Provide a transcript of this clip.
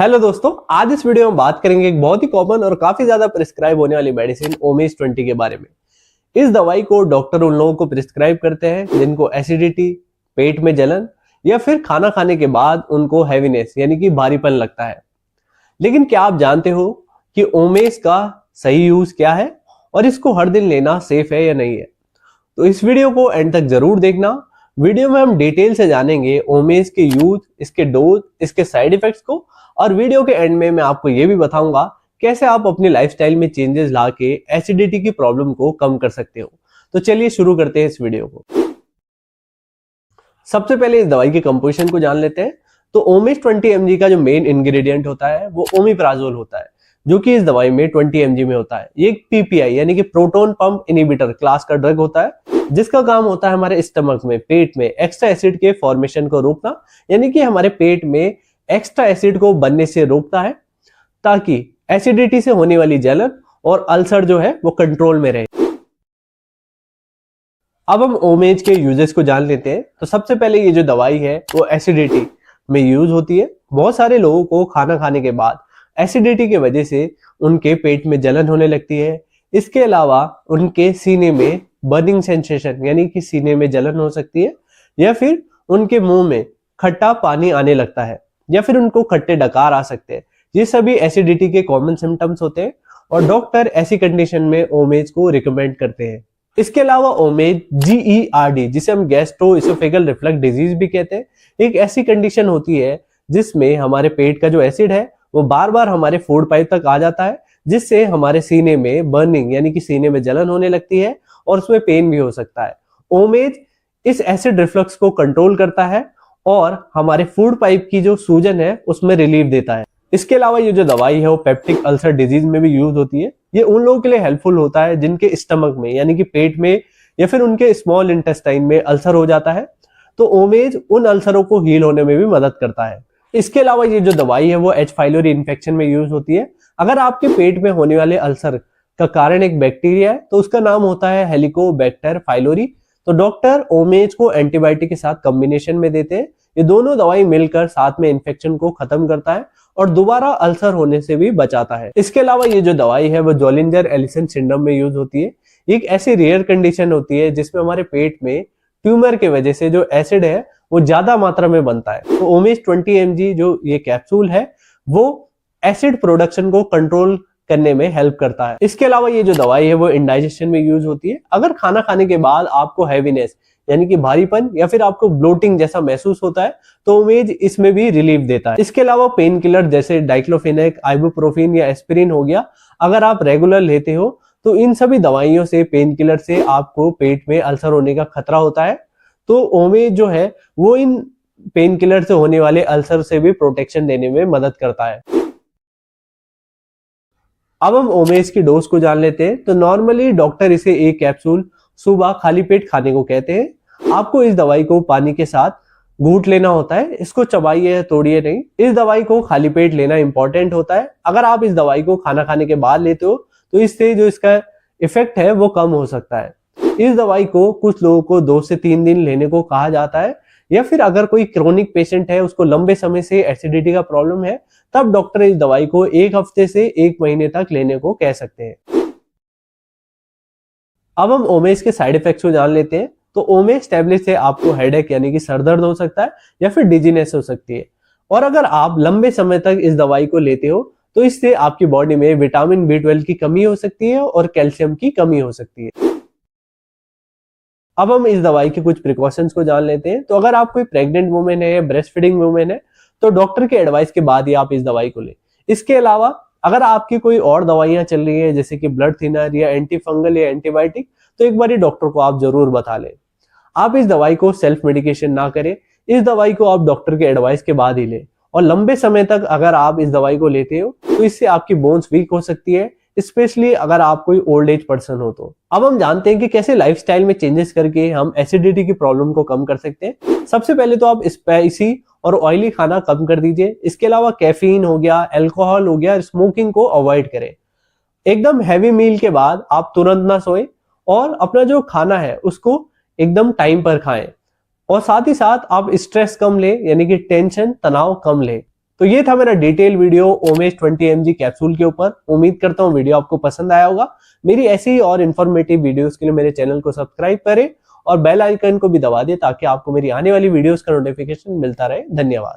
Hello दोस्तों, आज इस वीडियो में बात करेंगे एक बहुत ही कॉमन और काफी ज्यादा प्रिस्क्राइब होने वाली मेडिसिन ओमेज 20 के बारे में। इस दवाई को डॉक्टर उन लोगों को प्रिस्क्राइब करते हैं जिनको एसिडिटी, पेट में जलन या फिर खाना खाने के बाद उनको हैवीनेस यानी कि भारीपन लगता है। लेकिन क्या आप जानते हो कि ओमेज का सही यूज क्या है और इसको हर दिन लेना सेफ है या नहीं है? तो इस वीडियो को एंड तक जरूर देखना। वीडियो में हम डिटेल से जानेंगे ओमेज के यूज, इसके डोज, इसके साइड इफेक्ट्स को, और वीडियो के एंड में मैं आपको ये भी बताऊंगा कैसे आप अपनी लाइफस्टाइल में चेंजेस लाके एसिडिटी की प्रॉब्लम को कम कर सकते हो। तो चलिए शुरू करते हैं इस वीडियो को। सबसे पहले इस दवाई के कंपोजिशन को जान लेते हैं। तो ओमेज 20 mg का जो मेन इंग्रेडिएंट होता है वो ओमिप्राजोल होता है, जो कि इस दवाई में 20 mg में होता है। ये एक पीपीआई यानी कि प्रोटोन पंप इनहिबिटर क्लास का ड्रग होता है, जिसका काम होता है हमारे स्टमक में, पेट में एक्स्ट्रा एसिड के फॉर्मेशन को रोकना, यानी कि हमारे पेट में एक्स्ट्रा एसिड को बनने से रोकता है ताकि एसिडिटी से होने वाली जलन और अल्सर जो है वो कंट्रोल में रहे। अब हम ओमेज के यूजेस को जान लेते हैं। तो सबसे पहले ये जो दवाई है वो एसिडिटी में यूज होती है। बहुत सारे लोगों को खाना खाने के बाद एसिडिटी की वजह से उनके पेट में जलन होने लगती है। इसके अलावा उनके सीने में बर्निंग सेंसेशन यानी कि सीने में जलन हो सकती है, या फिर उनके मुंह में खट्टा पानी आने लगता है, या फिर उनको खट्टे डकार आ सकते हैं। ये सभी एसिडिटी के कॉमन सिम्टम्स होते हैं और डॉक्टर ऐसी कंडीशन में ओमेज को रिकमेंड करते हैं। इसके अलावा ओमेज GERD, जिसे हम गैस्ट्रो इसोफेगल रिफ्लक्स डिजीज भी कहते हैं, एक ऐसी कंडीशन होती है जिसमें हमारे पेट का जो एसिड है वो बार बार हमारे फूड पाइप तक आ जाता है, जिससे हमारे सीने में बर्निंग यानी कि सीने में जलन होने लगती है और उसमें पेन भी हो सकता है। ओमेज इस एसिड रिफ्लक्स को कंट्रोल करता है और हमारे फूड पाइप की जो सूजन है उसमें रिलीफ देता है। इसके अलावा ये जो दवाई है वो पेप्टिक अल्सर डिजीज में भी यूज होती है। ये उन लोगों के लिए हेल्पफुल होता है जिनके स्टमक में यानी कि पेट में या फिर उनके स्मॉल इंटेस्टाइन में अल्सर हो जाता है। तो ओमेज उन अल्सरों को हील होने में भी मदद करता है। इसके अलावा ये जो दवाई है वो एच फाइलोरी इन्फेक्शन में यूज होती है। अगर आपके पेट में होने वाले अल्सर का कारण एक बैक्टीरिया है तो उसका नाम होता है हेलिकोबैक्टर फाइलोरी। तो डॉक्टर ओमेज को एंटीबायोटिक के साथ कॉम्बिनेशन में देते हैं। ये दोनों दवाई मिलकर साथ में इन्फेक्शन को खत्म करता है और दोबारा अल्सर होने से भी बचाता है। इसके अलावा ये जो दवाई है वो जोलिंजर एलिसन सिंड्रोम में यूज होती है। एक ऐसी रेयर कंडीशन होती है जिसमें हमारे पेट में ट्यूमर की वजह से जो एसिड है वो ज्यादा मात्रा में बनता है। तो ओमेज 20 mg जो ये कैप्सूल है वो एसिड प्रोडक्शन को कंट्रोल करने में हेल्प करता है। इसके अलावा ये जो दवाई है वो इंडाइजेशन में यूज होती है। अगर खाना खाने के बाद आपको हैवीनेस यानी कि भारीपन या फिर आपको ब्लोटिंग जैसा महसूस होता है तो ओमेज इसमें भी रिलीफ देता है। इसके अलावा पेन किलर जैसे डाइक्लोफेनेक, आइबुप्रोफेन या एस्पिरिन हो गया, अगर आप रेगुलर लेते हो तो इन सभी दवाइयों से, पेन किलर से आपको पेट में अल्सर होने का खतरा होता है। तो ओमेज जो है वो इन पेन किलर से होने वाले अल्सर से भी प्रोटेक्शन देने में मदद करता है। अब हम ओमेज की डोज को जान लेते हैं। तो नॉर्मली डॉक्टर इसे एक कैप्सूल सुबह खाली पेट खाने को कहते हैं। आपको इस दवाई को पानी के साथ घूंट लेना होता है, इसको चबाइए तोड़िए नहीं। इस दवाई को खाली पेट लेना इंपॉर्टेंट होता है। अगर आप इस दवाई को खाना खाने के बाद लेते हो तो इससे जो इसका इफेक्ट है वो कम हो सकता है। इस दवाई को कुछ लोगों को 2 से 3 दिन लेने को कहा जाता है, या फिर अगर कोई क्रोनिक पेशेंट है, उसको लंबे समय से एसिडिटी का प्रॉब्लम है, तब डॉक्टर इस दवाई को 1 हफ्ते से 1 महीने तक लेने को कह सकते हैं। अब हम ओमेज के साइड इफेक्ट्स को जान लेते हैं। तो ओमेज टैबलेट से आपको हेडेक यानी कि सर दर्द हो सकता है या फिर डिजीनेस हो सकती है। और अगर आप लंबे समय तक इस दवाई को लेते हो तो इससे आपकी बॉडी में विटामिन B12 की कमी हो सकती है और कैल्शियम की कमी हो सकती है। अब हम इस दवाई के कुछ प्रिकॉशंस को जान लेते हैं। तो अगर आप कोई प्रेग्नेंट वुमेन है, ब्रेस्ट फीडिंग वुमेन है, तो डॉक्टर के एडवाइस के बाद ही आप इस दवाई को लें। इसके अलावा अगर आपकी कोई और दवाइयां चल रही है जैसे कि ब्लड थिनर या एंटी फंगल या एंटीबायोटिक, तो एक बार डॉक्टर को आप जरूर बता लें। आप इस दवाई को सेल्फ मेडिकेशन ना करें। इस दवाई को आप डॉक्टर के एडवाइस के बाद ही लें। और लंबे समय तक अगर आप इस दवाई को लेते हो तो इससे आपकी बोन्स वीक हो सकती है, स्पेशली अगर आप कोई ओल्ड एज पर्सन हो तो। अब हम जानते हैं कि कैसे लाइफस्टाइल में चेंजेस करके हम एसिडिटी की प्रॉब्लम को कम कर सकते हैं। सबसे पहले तो आप स्पाइसी और ऑयली खाना कम कर दीजिए। इसके अलावा कैफीन हो गया, अल्कोहल हो गया, स्मोकिंग को अवॉइड करें। एकदम हैवी मील के बाद आप तुरंत ना सोएं और अपना जो खाना है उसको एकदम टाइम पर खाएं। और साथ ही साथ आप स्ट्रेस कम लें, यानी कि टेंशन, तनाव कम लें। तो ये था मेरा detail video Omesh 20 mg capsule के ऊपर। उम्मीद करता हूँ वीडियो आपको पसंद आया होगा। मेरी ऐसी ही और इन्फॉर्मेटिव वीडियोस के लिए मेरे चैनल को सब्सक्राइब करें और बेल आइकन को भी दबा दें ताकि आपको मेरी आने वाली वीडियोस का नोटिफिकेशन मिलता रहे। धन्यवाद।